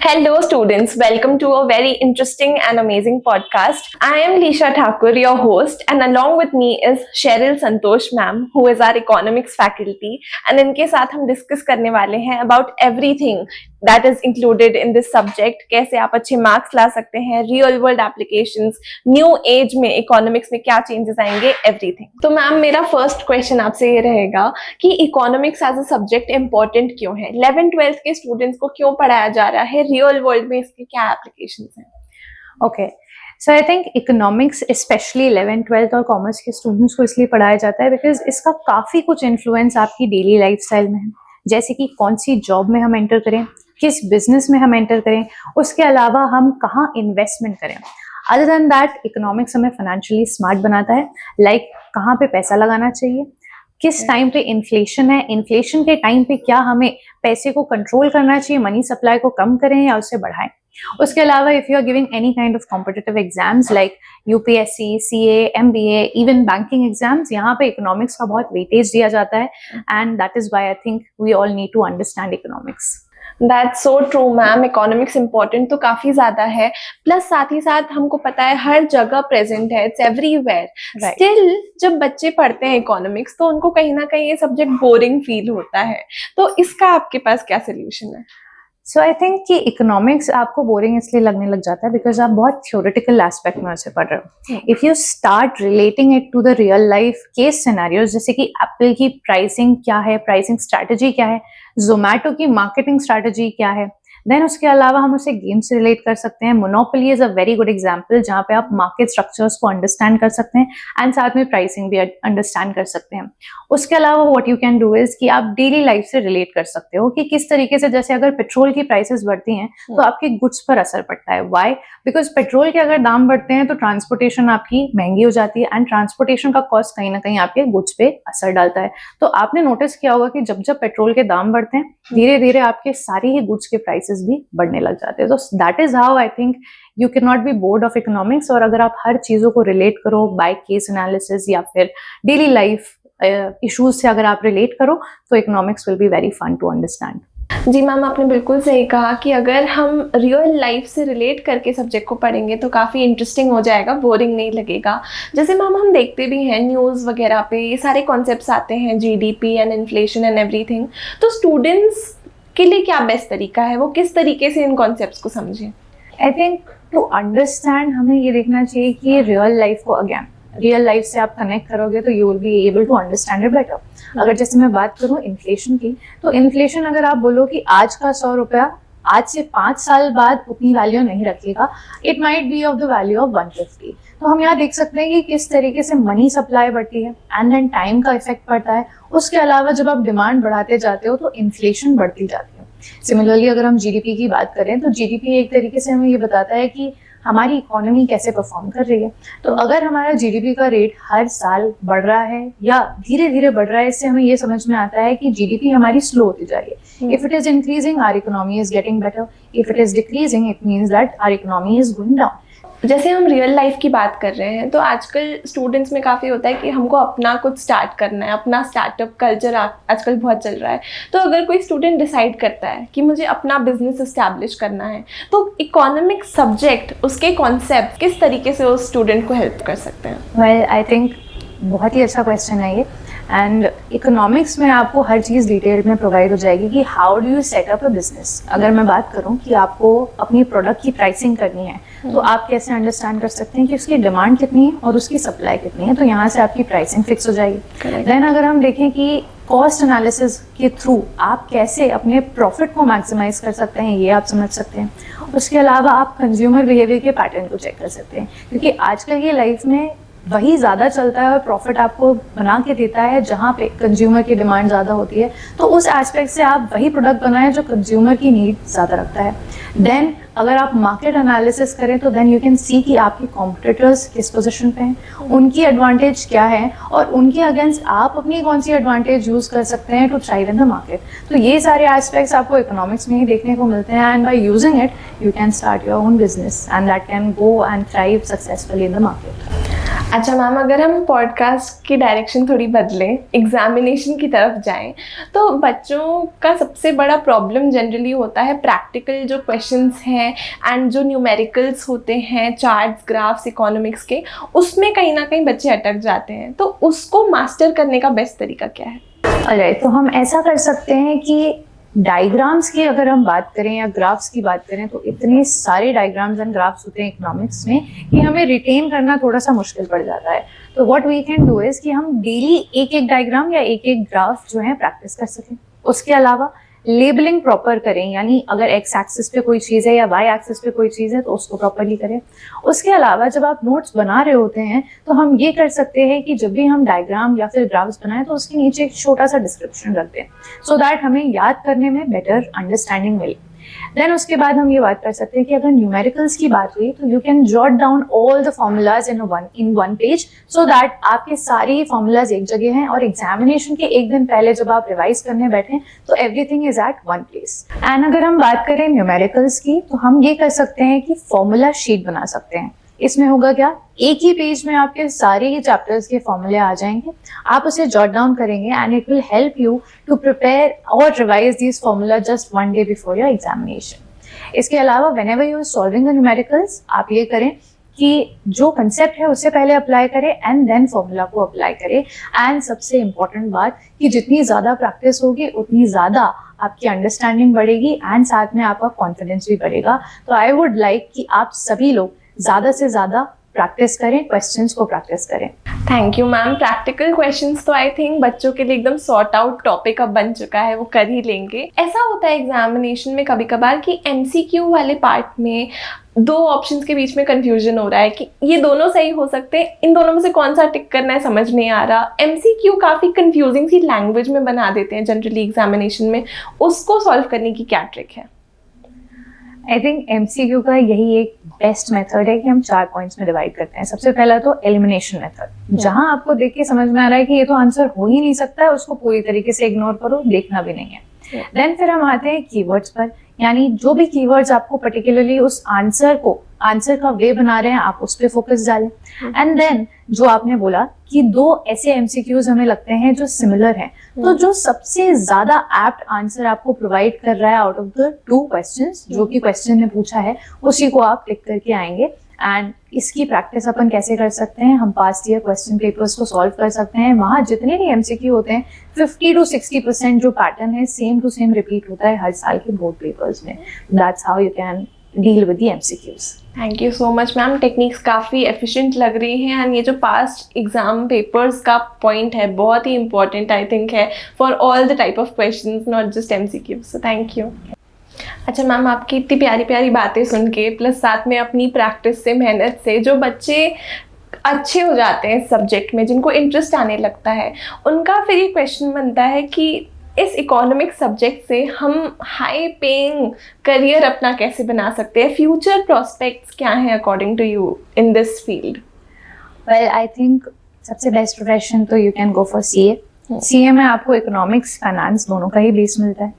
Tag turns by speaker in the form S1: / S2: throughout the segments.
S1: Hello, students. Welcome to a very interesting and amazing podcast. I am Lisha Thakur, your host, and along with me is Cheryl Santosh ma'am, who is our economics faculty. And इनके साथ हम discuss करने वाले हैं about everything that is included in this subject. कैसे आप अच्छे marks ला सकते हैं, real world applications, new age में इकोनॉमिक्स में क्या चेंजेस आएंगे, everything. तो मैम मेरा फर्स्ट क्वेश्चन आपसे ये रहेगा कि economics as a subject important क्यों है? 11th-12th के स्टूडेंट्स को क्यों पढ़ाया जा रहा है? रियल वर्ल्ड में इसके क्या एप्लीकेशंस हैं?
S2: Okay, so I think economics specially 11th 12th और कॉमर्स के स्टूडेंट्स को इसलिए पढ़ाया जाता है बिकॉज इसका काफ़ी कुछ इन्फ्लुएंस आपकी डेली लाइफस्टाइल में है, जैसे कि कौन सी जॉब में हम एंटर करें, किस बिजनेस में हम एंटर करें, उसके अलावा हम कहाँ इन्वेस्टमेंट करें. अदर देन दैट इकोनॉमिक्स हमें फाइनेंशियली स्मार्ट बनाता है, लाइक कहाँ पे पैसा लगाना चाहिए, किस टाइम पे इन्फ्लेशन है, इन्फ्लेशन के टाइम पे क्या हमें पैसे को कंट्रोल करना चाहिए, मनी सप्लाई को कम करें या उसे बढ़ाएं. उसके अलावा if you are giving any kind of competitive exams like UPSC, CA, MBA, even banking exams, यहाँ पे इकोनॉमिक्स का बहुत वेटेज दिया जाता है and that is why I think we all need to understand economics.
S1: That's so true, ma'am. Economics important तो काफी ज्यादा है, प्लस साथ ही साथ हमको पता है हर जगह प्रेजेंट है, इट्स एवरीवेयर. स्टिल जब बच्चे पढ़ते हैं इकोनॉमिक्स तो उनको कहीं ना कहीं ये सब्जेक्ट बोरिंग फील होता है, तो इसका आपके पास क्या सोल्यूशन है?
S2: सो आई थिंक कि इकोनॉमिक्स आपको बोरिंग इसलिए लगने लग जाता है बिकॉज आप बहुत थ्योरेटिकल एस्पेक्ट में उसे पढ़ रहे हो. If you start relating it to the real life case scenarios, जैसे कि एप्पल की प्राइसिंग क्या है, प्राइसिंग स्ट्रैटेजी क्या है, जोमैटो की मार्केटिंग स्ट्रैटेजी क्या है, देन उसके अलावा हम उसे गेम से रिलेट कर सकते हैं. Monopoly is a very good example जहाँ पे आप मार्केट स्ट्रक्चर्स को अंडरस्टैंड कर सकते हैं एंड साथ में प्राइसिंग भी अंडरस्टैंड कर सकते हैं. उसके अलावा what you can do is कि आप डेली लाइफ से रिलेट कर सकते हो कि किस तरीके से, जैसे अगर पेट्रोल की प्राइसेस बढ़ती हैं तो आपके गुड्स पर असर पड़ता है. व्हाई? बिकॉज पेट्रोल के अगर दाम बढ़ते हैं तो ट्रांसपोर्टेशन आपकी महंगी हो जाती है एंड ट्रांसपोर्टेशन का कॉस्ट कहीं ना कहीं आपके गुड्स पे असर डालता है. तो आपने नोटिस किया होगा कि जब जब पेट्रोल के दाम बढ़ते हैं धीरे धीरे आपके सारे ही गुड्स के प्राइसेस भी बढ़ने लग जाते हैं. तो that is how I think you can not be board of economics. और अगर आप हर चीजों को रिलेट करो बाय केस एनालिसिस या फिर डेली लाइफ इश्यूज से अगर आप रिलेट करो तो economics will be very fun to understand.
S1: जी मैम, आपने बिल्कुल सही कहा कि अगर हम रियल लाइफ से रिलेट करके सब्जेक्ट को पढ़ेंगे तो काफ़ी इंटरेस्टिंग हो जाएगा, बोरिंग नहीं लगेगा. जैसे मैम हम देखते भी हैं न्यूज़ वगैरह पे ये सारे कॉन्सेप्ट्स आते हैं, GDP and inflation and everything. तो स्टूडेंट्स के लिए क्या बेस्ट तरीका है, वो किस तरीके से इन कॉन्सेप्ट्स को समझें?
S2: आई थिंक टू अंडरस्टैंड हमें ये देखना चाहिए कि रियल लाइफ को अगेन रियल लाइफ से आप कनेक्ट करोगे तो you will be able to understand it better. अगर जैसे मैं बात करूँ इन्फ्लेशन की, तो इन्फ्लेशन अगर आप बोलो कि आज का 100 रुपया आज से 5 साल बाद उतनी वैल्यू नहीं रखेगा, it might be of the value of 150. तो हम यहाँ देख सकते हैं कि किस तरीके से मनी सप्लाई बढ़ती है एंड देन टाइम का इफेक्ट पड़ता है. उसके अलावा जब आप डिमांड बढ़ाते जाते हो तो इन्फ्लेशन बढ़ती जाती है. सिमिलरली अगर हम जीडीपी की बात करें तो जीडीपी एक तरीके से हमें ये बताता है कि हमारी इकोनॉमी कैसे परफॉर्म कर रही है. तो अगर हमारा जीडीपी का रेट हर साल बढ़ रहा है या धीरे धीरे बढ़ रहा है, इससे हमें ये समझ में आता है कि जीडीपी हमारी स्लो होती जा रही है. If it is increasing our economy is getting better, if it is decreasing it means that our economy is going down.
S1: जैसे हम रियल लाइफ की बात कर रहे हैं तो आजकल स्टूडेंट्स में काफ़ी होता है कि हमको अपना कुछ स्टार्ट करना है, अपना स्टार्टअप कल्चर आजकल बहुत चल रहा है. तो अगर कोई स्टूडेंट डिसाइड करता है कि मुझे अपना बिजनेस एस्टैब्लिश करना है तो इकोनॉमिक्स सब्जेक्ट, उसके कॉन्सेप्ट किस तरीके से उस स्टूडेंट को हेल्प कर सकते हैं?
S2: वेल आई थिंक बहुत ही अच्छा क्वेश्चन है ये. एंड इकोनॉमिक्स में आपको हर चीज़ डिटेल में प्रोवाइड हो जाएगी कि how do you set up a business. अगर मैं बात करूं कि आपको अपनी प्रोडक्ट की प्राइसिंग करनी है तो आप कैसे अंडरस्टैंड कर सकते हैं कि उसकी डिमांड कितनी है और उसकी सप्लाई कितनी है, तो यहाँ से आपकी प्राइसिंग फिक्स हो जाएगी. देन अगर हम देखें कि कॉस्ट एनालिसिस के थ्रू आप कैसे अपने प्रॉफिट को मैक्सिमाइज कर सकते हैं, ये आप समझ सकते हैं. उसके अलावा आप कंज्यूमर बिहेवियर के पैटर्न को चेक कर सकते हैं, क्योंकि आजकल की लाइफ में वही ज़्यादा चलता है और प्रॉफिट आपको बना के देता है जहाँ पे कंज्यूमर की डिमांड ज़्यादा होती है. तो उस एस्पेक्ट से आप वही प्रोडक्ट बनाएं जो कंज्यूमर की नीड ज़्यादा रखता है. देन अगर आप मार्केट एनालिसिस करें तो देन यू कैन सी कि आपके कॉम्पिटिटर्स किस पोजीशन पे हैं, उनकी एडवांटेज क्या है और उनके अगेंस्ट आप अपनी कौन सी एडवांटेज यूज़ कर सकते हैं to thrive in the market. तो ये सारे एस्पेक्ट्स आपको इकोनॉमिक्स में ही देखने को मिलते हैं and by using it you can start your own business and that can go and thrive successfully in the market.
S1: अच्छा मैम, अगर हम पॉडकास्ट की डायरेक्शन थोड़ी बदलें, एग्जामिनेशन की तरफ जाएं, तो बच्चों का सबसे बड़ा प्रॉब्लम जनरली होता है प्रैक्टिकल जो क्वेश्चंस हैं एंड जो न्यूमेरिकल्स होते हैं, चार्ट्स, ग्राफ्स, इकोनॉमिक्स के, उसमें कहीं ना कहीं बच्चे अटक जाते हैं। तो उसको मास्टर करने का बेस्ट तरीका क्या है?
S2: ऑलराइट, तो हम ऐसा कर सकते हैं कि डायग्राम्स की अगर हम बात करें या ग्राफ्स की बात करें, तो इतने सारे डायग्राम्स एंड ग्राफ्स होते हैं इकोनॉमिक्स में कि हमें रिटेन करना थोड़ा सा मुश्किल पड़ जाता है। तो what we can do is कि हम डेली एक एक डायग्राम या एक एक ग्राफ जो है प्रैक्टिस कर सकें। उसके अलावा लेबलिंग प्रॉपर करें, यानी अगर एक्स एक्सिस पे कोई चीज़ है या वाई एक्सिस पे कोई चीज़ है तो उसको प्रॉपरली करें। उसके अलावा जब आप नोट्स बना रहे होते हैं तो हम ये कर सकते हैं कि जब भी हम डायग्राम या फिर ग्राफ्स बनाएं तो उसके नीचे एक छोटा सा डिस्क्रिप्शन रख दें, सो दैट हमें याद करने में बेटर अंडरस्टैंडिंग मिले। देन उसके बाद हम ये बात कर सकते हैं कि अगर न्यूमेरिकल्स की बात हुई तो you can jot down all the formulas in one page, so that आपके सारे ही फॉर्मूलाज एक जगह हैं और एग्जामिनेशन के एक दिन पहले जब आप रिवाइज करने बैठे तो everything is at one place. And अगर हम बात करें न्यूमेरिकल्स की तो हम ये कर सकते हैं कि फॉर्मूला शीट बना सकते हैं। इसमें होगा क्या, एक ही पेज में आपके सारे ही चैप्टर्स के फॉर्मूले आ जाएंगे, आप उसे जॉट डाउन करेंगे and it will help you to prepare और revise this formula just one day before your examination. इसके अलावा whenever you are solving the numericals, आप ये करें कि जो कंसेप्ट है उससे पहले अप्लाई करें एंड देन फॉर्मूला को अप्लाई करें। एंड सबसे इम्पोर्टेंट बात कि जितनी ज़्यादा प्रैक्टिस होगी उतनी ज़्यादा आपकी अंडरस्टैंडिंग बढ़ेगी एंड साथ में आपका कॉन्फिडेंस भी बढ़ेगा। तो आई वुड लाइक कि आप सभी लोग ज़्यादा से ज़्यादा प्रैक्टिस करें, क्वेश्चंस को प्रैक्टिस करें।
S1: Thank you ma'am. Practical questions तो आई थिंक बच्चों के लिए एकदम सॉर्ट आउट टॉपिक अब बन चुका है, वो कर ही लेंगे। ऐसा होता है एग्जामिनेशन में कभी कभार कि एमसीक्यू वाले पार्ट में दो ऑप्शंस के बीच में कंफ्यूजन हो रहा है कि ये दोनों सही हो सकते हैं, इन दोनों में से कौन सा टिक करना है समझ नहीं आ रहा। एमसीक्यू काफ़ी कंफ्यूजिंग सी लैंग्वेज में बना देते हैं जनरली एग्जामिनेशन में, उसको सॉल्व करने की क्या ट्रिक है?
S2: आई थिंक एमसीक्यू का यही एक बेस्ट मेथड है कि हम 4 पॉइंट्स में डिवाइड करते हैं। सबसे पहला तो एलिमिनेशन मेथड, जहां आपको देख के समझ में आ रहा है कि ये तो आंसर हो ही नहीं सकता है, उसको पूरी तरीके से इग्नोर करो, देखना भी नहीं है। देन फिर हम आते हैं कीवर्ड्स पर, यानी जो भी कीवर्ड्स आपको पर्टिकुलरली उस आंसर का वे बना रहे हैं आप उस पर फोकस डालें। एंड देन जो आपने बोला कि दो ऐसे एमसीक्यूज हमें लगते हैं जो सिमिलर हैं, तो जो सबसे ज्यादा एप्ट आंसर आपको प्रोवाइड कर रहा है आउट ऑफ द 2 क्वेश्चंस जो कि क्वेश्चन ने पूछा है, उसी को आप टिक करके आएंगे। एंड इसकी प्रैक्टिस अपन कैसे कर सकते हैं, हम पास्ट ईयर क्वेश्चन पेपर्स को सॉल्व कर सकते हैं। वहाँ जितने भी एमसीक्यू होते हैं 50 to 60% जो पैटर्न है सेम टू सेम रिपीट होता है हर साल के बोर्ड पेपर्स में। That's how you can deal with the MCQs.
S1: Thank you so much ma'am. Techniques काफ़ी एफिशिएंट लग रही हैं एंड ये जो पास्ट एग्जाम पेपर्स का पॉइंट है बहुत ही इंपॉर्टेंट आई थिंक है for all the type of questions, not just MCQ. So thank you. अच्छा मैम, आपकी इतनी प्यारी प्यारी बातें सुन के प्लस साथ में अपनी प्रैक्टिस से, मेहनत से, जो बच्चे अच्छे हो जाते हैं सब्जेक्ट में, जिनको इंटरेस्ट आने लगता है, उनका फिर ये क्वेश्चन बनता है कि इस इकोनॉमिक्स सब्जेक्ट से हम हाई पेइंग करियर अपना कैसे बना सकते हैं? फ्यूचर प्रोस्पेक्ट्स क्या हैं according to you in this field?
S2: Well I think सबसे बेस्ट प्रोफेशन तो you can go for CA. CA में आपको इकोनॉमिक्स, फाइनेंस दोनों का ही बेस मिलता है।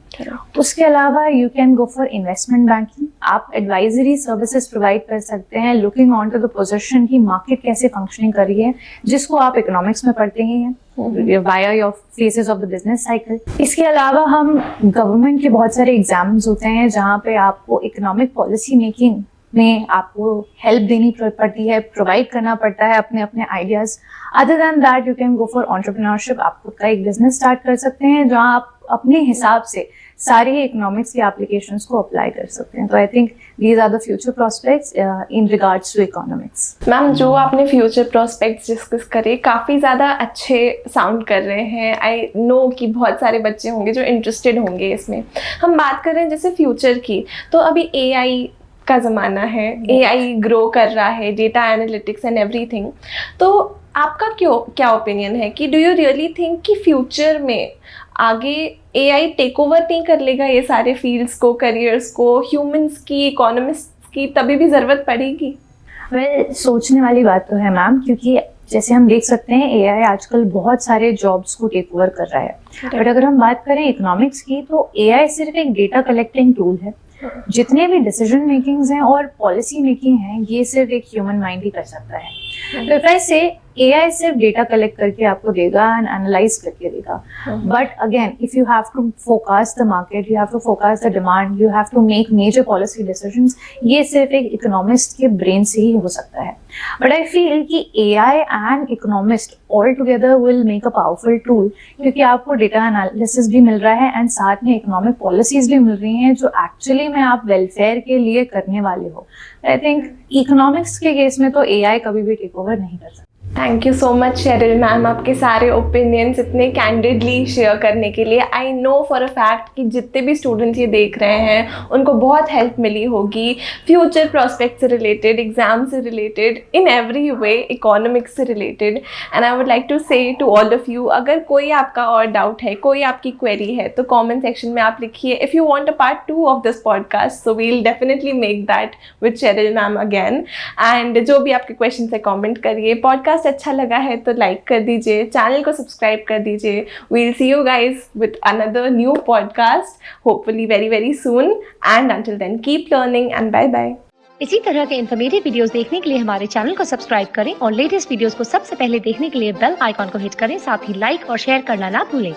S2: उसके अलावा you can go for investment banking. आप एडवाइजरी सर्विसेज प्रोवाइड कर सकते हैं, looking on to the position की मार्केट कैसे फंक्शनिंग कर रही है, जिसको आप इकोनॉमिक्स में पढ़ते ही हैं via your phases of the business cycle. इसके अलावा हम गवर्नमेंट के बहुत सारे एग्जाम्स होते हैं जहाँ पे आपको इकोनॉमिक पॉलिसी मेकिंग में आपको हेल्प देनी पड़ती है, प्रोवाइड करना पड़ता है अपने अपने ideas. Other than that you can go for entrepreneurship. आप खुद का एक बिजनेस स्टार्ट कर सकते हैं जहां आप अपने हिसाब से सारी इकोनॉमिक्स की एप्लीकेशंस को अप्लाई कर सकते हैं। तो I think these are the future prospects in regards to economics.
S1: Ma'am, जो आपने फ्यूचर प्रोस्पेक्ट्स डिस्कस करे काफ़ी ज़्यादा अच्छे साउंड कर रहे हैं। आई नो कि बहुत सारे बच्चे होंगे जो इंटरेस्टेड होंगे इसमें। हम बात कर रहे हैं जैसे फ्यूचर की, तो अभी एआई का ज़माना है, एआई ग्रो कर रहा है, डेटा एनालिटिक्स एंड एवरीथिंग। तो आपका क्या ओपिनियन है कि डू यू रियली थिंक कि फ्यूचर में आगे एआई टेक ओवर नहीं कर लेगा ये सारे फील्ड्स को, करियर्स को, ह्यूमंस की, इकोनॉमिस्ट्स की तभी भी ज़रूरत पड़ेगी?
S2: वेल, सोचने वाली बात तो है मैम, क्योंकि जैसे हम देख सकते हैं एआई आजकल बहुत सारे जॉब्स को टेक ओवर कर रहा है। बट अगर हम बात करें इकोनॉमिक्स की तो एआई सिर्फ एक डेटा कलेक्टिंग टूल है। जितने भी डिसीजन मेकिंग्स हैं और पॉलिसी मेकिंग है ये सिर्फ एक ह्यूमन माइंड ही कर सकता है। तो इफ आई से AI सिर्फ डेटा कलेक्ट करके आपको देगा एंड एनालाइज करके देगा, but again if you have to focus the market, you have to focus the demand, you have to make major policy decisions, ये सिर्फ एक इकोनॉमिस्ट के ब्रेन से ही हो सकता है. बट आई फील कि AI and economist all together will make a powerful tool, क्योंकि आपको डेटा एनालिसिस भी मिल रहा है एंड साथ में इकोनॉमिक पॉलिसीज भी मिल रही हैं जो एक्चुअली में आप वेलफेयर के लिए करने वाले हो. आई थिंक इकोनॉमिक्स के केस में तो AI कभी भी टेक ओवर नहीं कर सकता.
S1: Thank you so much Sheryl ma'am, आपके सारे ओपिनियंस इतने कैंडिडली शेयर करने के लिए. I know for a fact कि जितने भी स्टूडेंट्स ये देख रहे हैं उनको बहुत हेल्प मिली होगी फ्यूचर प्रॉस्पेक्ट से रिलेटेड, एग्जाम से related, in every way economics से related. And I would like to say to all of you, अगर कोई आपका और डाउट है, कोई आपकी क्वेरी है, तो कॉमेंट सेक्शन में आप लिखिए. If you want a part 2 of this podcast, so we'll definitely make that with Sheryl ma'am again. And जो भी आपके क्वेश्चन है कॉमेंट करिए. पॉडकास्ट अच्छा लगा है तो लाइक कर दीजिए, चैनल को सब्सक्राइब कर दीजिए. We'll see you guys with another new podcast hopefully very very soon. And until then keep learning and bye bye.
S3: इसी तरह के इन्फॉर्मेटिव वीडियोस देखने के लिए हमारे चैनल को सब्सक्राइब करें और लेटेस्ट वीडियोस को सबसे पहले देखने के लिए बेल आइकॉन को हिट करें. साथ ही लाइक और शेयर करना ना भूलें.